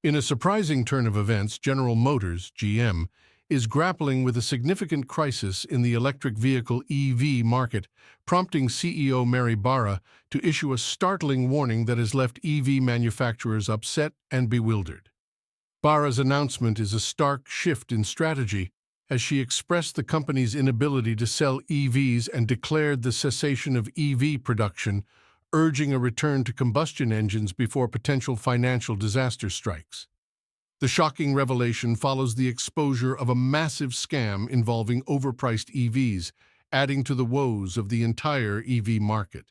In a surprising turn of events, General Motors, GM, is grappling with a significant crisis in the electric vehicle EV market, prompting CEO Mary Barra to issue a startling warning that has left EV manufacturers upset and bewildered. Barra's announcement is a stark shift in strategy, as she expressed the company's inability to sell EVs and declared the cessation of EV production, urging a return to combustion engines before potential financial disaster strikes. The shocking revelation follows the exposure of a massive scam involving overpriced EVs, adding to the woes of the entire EV market.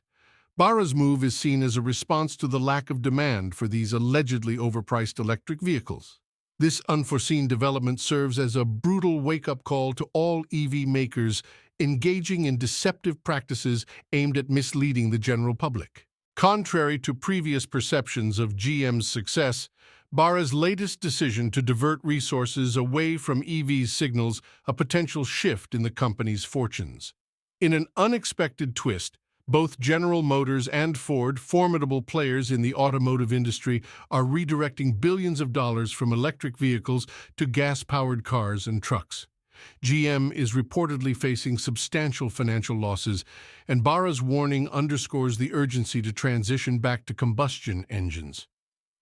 Barra's move is seen as a response to the lack of demand for these allegedly overpriced electric vehicles. This unforeseen development serves as a brutal wake-up call to all EV makers engaging in deceptive practices aimed at misleading the general public. Contrary to previous perceptions of GM's success, Barra's latest decision to divert resources away from EVs signals a potential shift in the company's fortunes. In an unexpected twist, both General Motors and Ford, formidable players in the automotive industry, are redirecting billions of dollars from electric vehicles to gas-powered cars and trucks. GM is reportedly facing substantial financial losses, and Barra's warning underscores the urgency to transition back to combustion engines.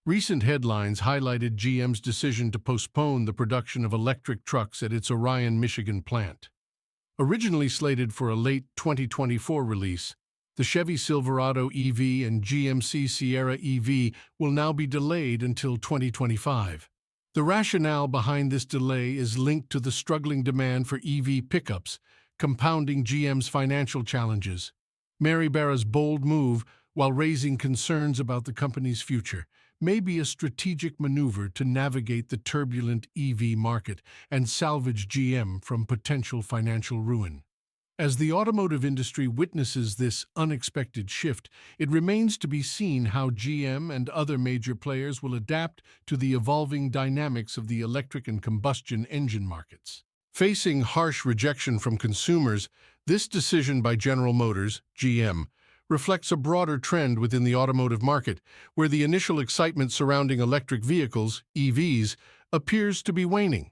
Recent headlines highlighted GM's decision to postpone the production of electric trucks at its Orion, Michigan plant. Originally slated for a late 2024 release, the Chevy Silverado EV and GMC Sierra EV will now be delayed until 2025. The rationale behind this delay is linked to the struggling demand for EV pickups, compounding GM's financial challenges. Mary Barra's bold move, while raising concerns about the company's future, may be a strategic maneuver to navigate the turbulent EV market and salvage GM from potential financial ruin. As the automotive industry witnesses this unexpected shift, it remains to be seen how GM and other major players will adapt to the evolving dynamics of the electric and combustion engine markets. Facing harsh rejection from consumers, this decision by General Motors, GM, reflects a broader trend within the automotive market, where the initial excitement surrounding electric vehicles, EVs, appears to be waning.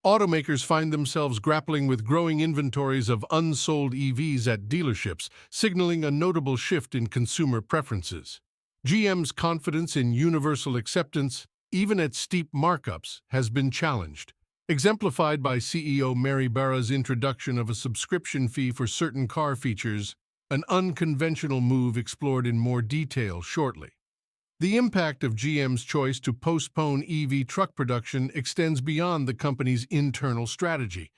Automakers find themselves grappling with growing inventories of unsold EVs at dealerships, signaling a notable shift in consumer preferences. GM's confidence in universal acceptance, even at steep markups, has been challenged, exemplified by CEO Mary Barra's introduction of a subscription fee for certain car features, an unconventional move explored in more detail shortly. The impact of GM's choice to postpone EV truck production extends beyond the company's internal strategy.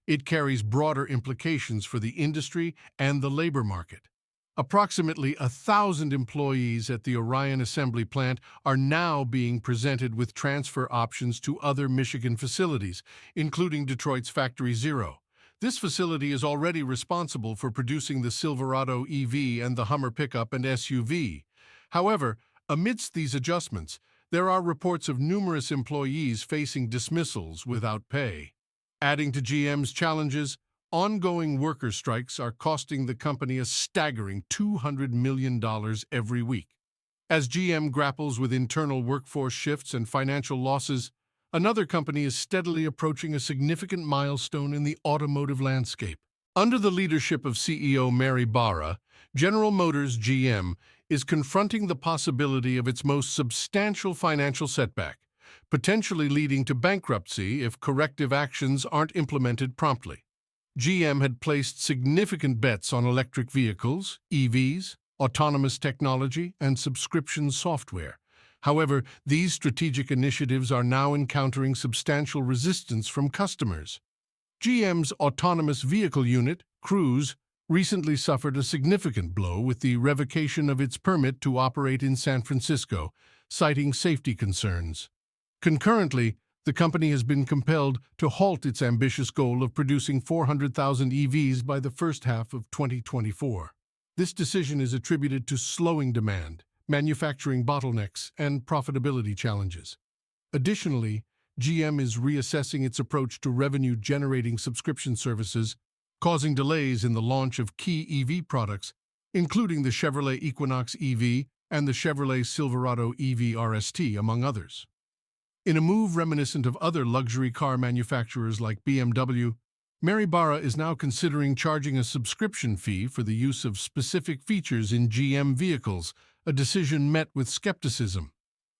It carries broader implications for the industry and the labor market. Approximately 1,000 employees at the Orion assembly plant are now being presented with transfer options to other Michigan facilities, including Detroit's Factory Zero. This facility is already responsible for producing the Silverado EV and the Hummer pickup and SUV. However, amidst these adjustments, there are reports of numerous employees facing dismissals without pay. Adding to GM's challenges, ongoing worker strikes are costing the company a staggering $200 million every week. As GM grapples with internal workforce shifts and financial losses, another company is steadily approaching a significant milestone in the automotive landscape. Under the leadership of CEO Mary Barra, General Motors GM is confronting the possibility of its most substantial financial setback, potentially leading to bankruptcy if corrective actions aren't implemented promptly. GM had placed significant bets on electric vehicles, EVs, autonomous technology, and subscription software. However, these strategic initiatives are now encountering substantial resistance from customers. GM's autonomous vehicle unit, Cruise, recently suffered a significant blow with the revocation of its permit to operate in San Francisco, citing safety concerns. Concurrently, the company has been compelled to halt its ambitious goal of producing 400,000 EVs by the first half of 2024. This decision is attributed to slowing demand, manufacturing bottlenecks, and profitability challenges. Additionally, GM is reassessing its approach to revenue-generating subscription services, causing delays in the launch of key EV products, including the Chevrolet Equinox EV and the Chevrolet Silverado EV RST, among others. In a move reminiscent of other luxury car manufacturers like BMW, Mary Barra is now considering charging a subscription fee for the use of specific features in GM vehicles, a decision met with skepticism.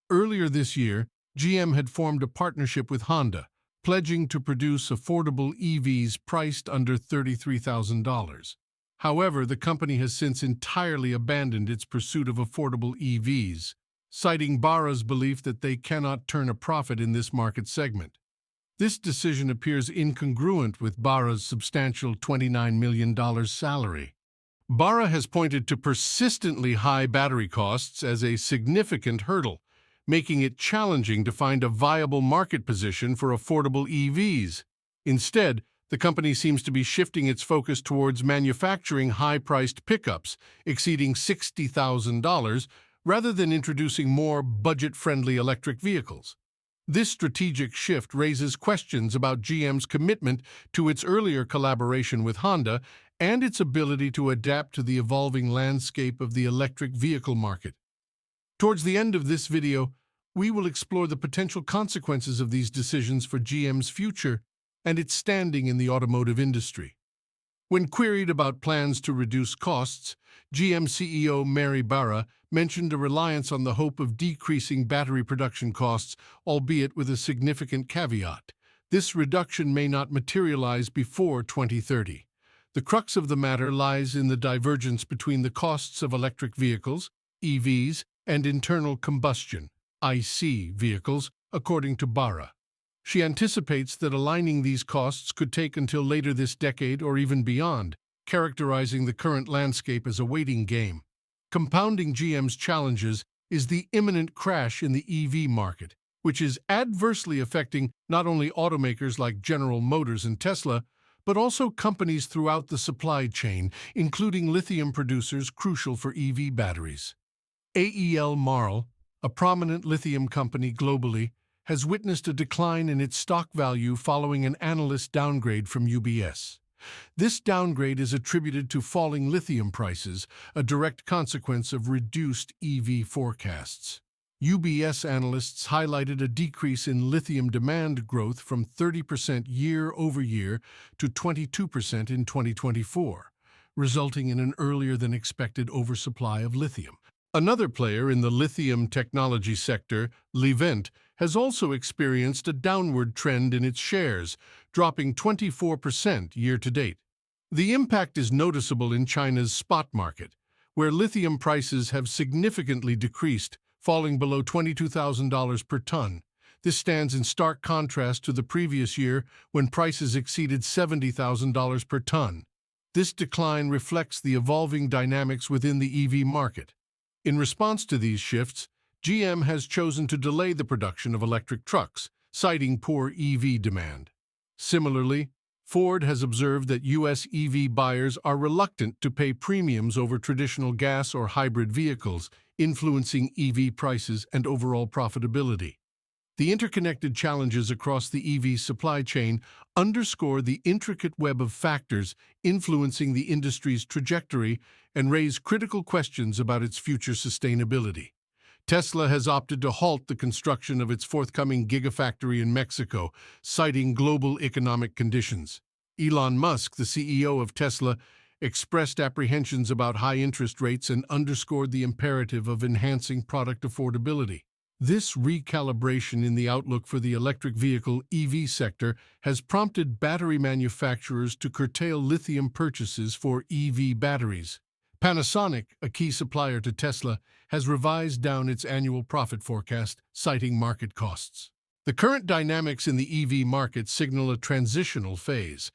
Earlier this year, GM had formed a partnership with Honda, pledging to produce affordable EVs priced under $33,000. However, the company has since entirely abandoned its pursuit of affordable EVs, citing Barra's belief that they cannot turn a profit in this market segment. This decision appears incongruent with Barra's substantial $29 million salary. Barra has pointed to persistently high battery costs as a significant hurdle, making it challenging to find a viable market position for affordable EVs. Instead, the company seems to be shifting its focus towards manufacturing high-priced pickups exceeding $60,000 rather than introducing more budget-friendly electric vehicles. This strategic shift raises questions about GM's commitment to its earlier collaboration with Honda and its ability to adapt to the evolving landscape of the electric vehicle market. Towards the end of this video, we will explore the potential consequences of these decisions for GM's future and its standing in the automotive industry. When queried about plans to reduce costs, GM CEO Mary Barra mentioned a reliance on the hope of decreasing battery production costs, albeit with a significant caveat. This reduction may not materialize before 2030. The crux of the matter lies in the divergence between the costs of electric vehicles, EVs, and internal combustion, IC, vehicles, according to Barra. She anticipates that aligning these costs could take until later this decade or even beyond, characterizing the current landscape as a waiting game. Compounding GM's challenges is the imminent crash in the EV market, which is adversely affecting not only automakers like General Motors and Tesla, but also companies throughout the supply chain, including lithium producers crucial for EV batteries. AEL Marl, a prominent lithium company globally, has witnessed a decline in its stock value following an analyst downgrade from UBS. This downgrade is attributed to falling lithium prices, a direct consequence of reduced EV forecasts. UBS analysts highlighted a decrease in lithium demand growth from 30% year-over-year to 22% in 2024, resulting in an earlier-than-expected oversupply of lithium. Another player in the lithium technology sector, Livent, has also experienced a downward trend in its shares, dropping 24% year-to-date. The impact is noticeable in China's spot market, where lithium prices have significantly decreased, falling below $22,000 per ton. This stands in stark contrast to the previous year when prices exceeded $70,000 per ton. This decline reflects the evolving dynamics within the EV market. In response to these shifts, GM has chosen to delay the production of electric trucks, citing poor EV demand. Similarly, Ford has observed that U.S. EV buyers are reluctant to pay premiums over traditional gas or hybrid vehicles, influencing EV prices and overall profitability. The interconnected challenges across the EV supply chain underscore the intricate web of factors influencing the industry's trajectory and raise critical questions about its future sustainability. Tesla has opted to halt the construction of its forthcoming gigafactory in Mexico, citing global economic conditions. Elon Musk, the CEO of Tesla, expressed apprehensions about high interest rates and underscored the imperative of enhancing product affordability. This recalibration in the outlook for the electric vehicle EV sector has prompted battery manufacturers to curtail lithium purchases for EV batteries. Panasonic, a key supplier to Tesla, has revised down its annual profit forecast, citing market costs. The current dynamics in the EV market signal a transitional phase.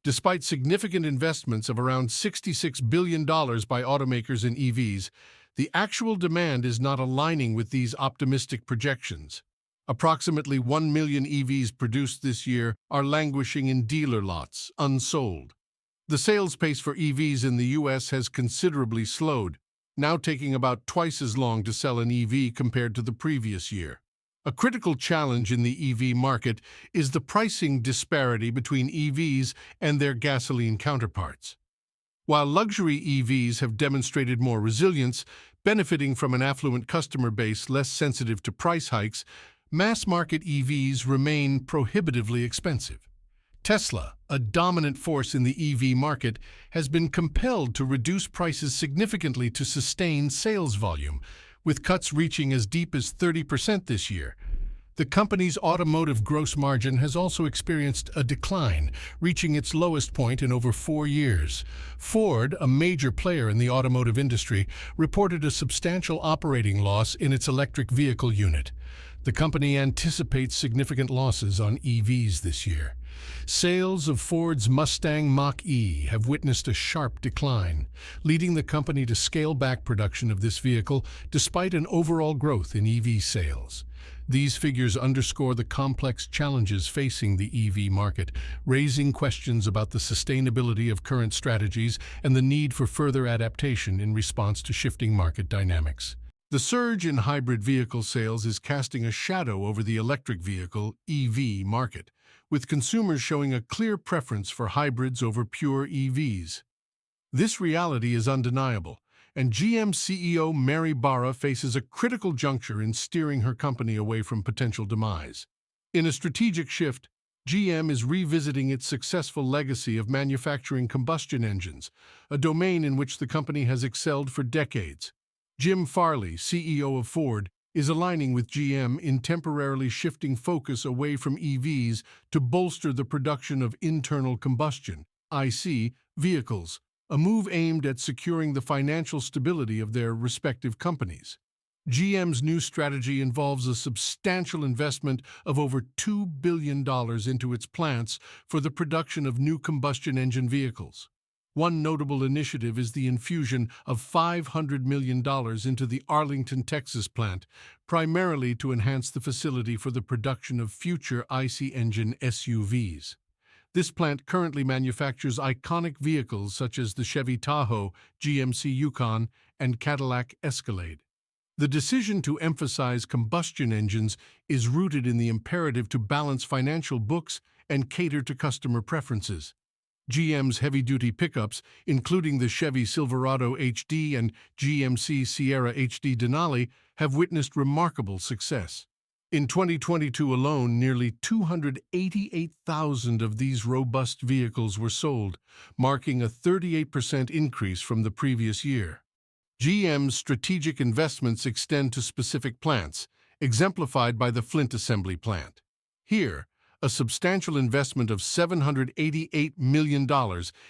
Despite significant investments of around $66 billion by automakers in EVs, the actual demand is not aligning with these optimistic projections. Approximately 1 million EVs produced this year are languishing in dealer lots, unsold. The sales pace for EVs in the U.S. has considerably slowed, now taking about twice as long to sell an EV compared to the previous year. A critical challenge in the EV market is the pricing disparity between EVs and their gasoline counterparts. While luxury EVs have demonstrated more resilience, benefiting from an affluent customer base less sensitive to price hikes, mass-market EVs remain prohibitively expensive. Tesla, a dominant force in the EV market, has been compelled to reduce prices significantly to sustain sales volume, with cuts reaching as deep as 30% this year. The company's automotive gross margin has also experienced a decline, reaching its lowest point in over 4 years. Ford, a major player in the automotive industry, reported a substantial operating loss in its electric vehicle unit. The company anticipates significant losses on EVs this year. Sales of Ford's Mustang Mach-E have witnessed a sharp decline, leading the company to scale back production of this vehicle despite an overall growth in EV sales. These figures underscore the complex challenges facing the EV market, raising questions about the sustainability of current strategies and the need for further adaptation in response to shifting market dynamics. The surge in hybrid vehicle sales is casting a shadow over the electric vehicle (EV) market, with consumers showing a clear preference for hybrids over pure EVs. This reality is undeniable, and GM CEO Mary Barra faces a critical juncture in steering her company away from potential demise. In a strategic shift, GM is revisiting its successful legacy of manufacturing combustion engines, a domain in which the company has excelled for decades. Jim Farley, CEO of Ford, is aligning with GM in temporarily shifting focus away from EVs to bolster the production of internal combustion (IC) vehicles, a move aimed at securing the financial stability of their respective companies. GM's new strategy involves a substantial investment of over $2 billion into its plants for the production of new combustion engine vehicles. One notable initiative is the infusion of $500 million into the Arlington, Texas plant, primarily to enhance the facility for the production of future IC engine SUVs. This plant currently manufactures iconic vehicles such as the Chevy Tahoe, GMC Yukon, and Cadillac Escalade. The decision to emphasize combustion engines is rooted in the imperative to balance financial books and cater to customer preferences. GM's heavy-duty pickups, including the Chevy Silverado HD and GMC Sierra HD Denali, have witnessed remarkable success. In 2022 alone, nearly 288,000 of these robust vehicles were sold, marking a 38% increase from the previous year. GM's strategic investments extend to specific plants, exemplified by the Flint assembly plant. Here, a substantial investment of $788 million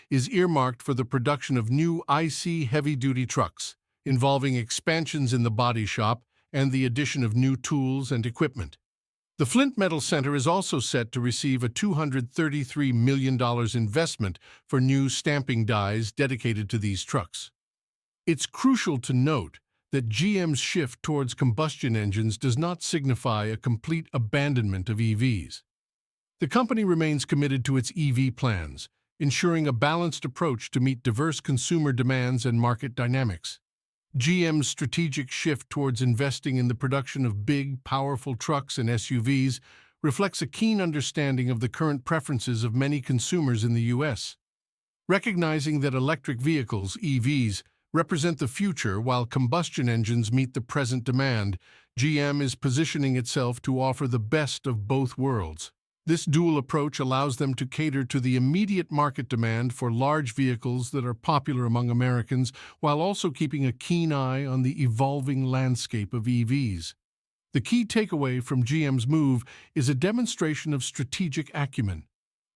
is earmarked for the production of new IC heavy-duty trucks, involving expansions in the body shop and the addition of new tools and equipment. The Flint Metal Center is also set to receive a $233 million investment for new stamping dies dedicated to these trucks. It's crucial to note that GM's shift towards combustion engines does not signify a complete abandonment of EVs. The company remains committed to its EV plans, ensuring a balanced approach to meet diverse consumer demands and market dynamics. GM's strategic shift towards investing in the production of big, powerful trucks and SUVs reflects a keen understanding of the current preferences of many consumers in the U.S. Recognizing that electric vehicles, EVs, represent the future while combustion engines meet the present demand, GM is positioning itself to offer the best of both worlds. This dual approach allows them to cater to the immediate market demand for large vehicles that are popular among Americans, while also keeping a keen eye on the evolving landscape of EVs. The key takeaway from GM's move is a demonstration of strategic acumen.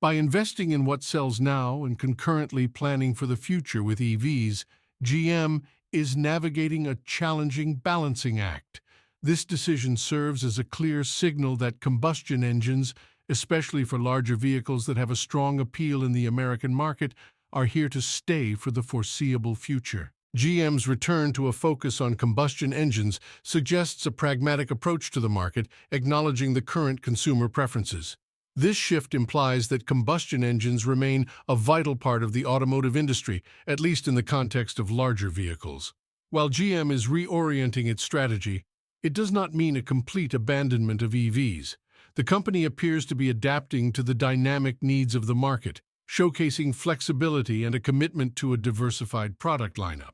By investing in what sells now and concurrently planning for the future with EVs, GM is navigating a challenging balancing act. This decision serves as a clear signal that combustion engines, especially for larger vehicles that have a strong appeal in the American market, are here to stay for the foreseeable future. GM's return to a focus on combustion engines suggests a pragmatic approach to the market, acknowledging the current consumer preferences. This shift implies that combustion engines remain a vital part of the automotive industry, at least in the context of larger vehicles. While GM is reorienting its strategy, it does not mean a complete abandonment of EVs. The company appears to be adapting to the dynamic needs of the market, showcasing flexibility and a commitment to a diversified product lineup.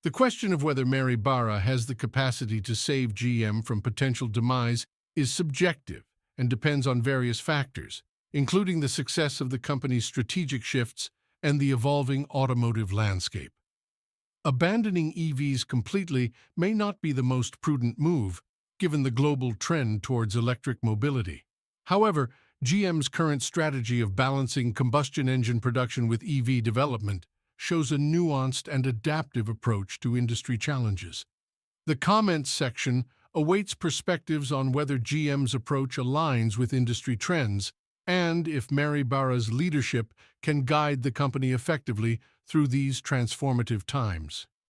The question of whether Mary Barra has the capacity to save GM from potential demise is subjective and depends on various factors, including the success of the company's strategic shifts and the evolving automotive landscape. Abandoning EVs completely may not be the most prudent move, given the global trend towards electric mobility. However, GM's current strategy of balancing combustion engine production with EV development shows a nuanced and adaptive approach to industry challenges. The comments section awaits perspectives on whether GM's approach aligns with industry trends and if Mary Barra's leadership can guide the company effectively through these transformative times.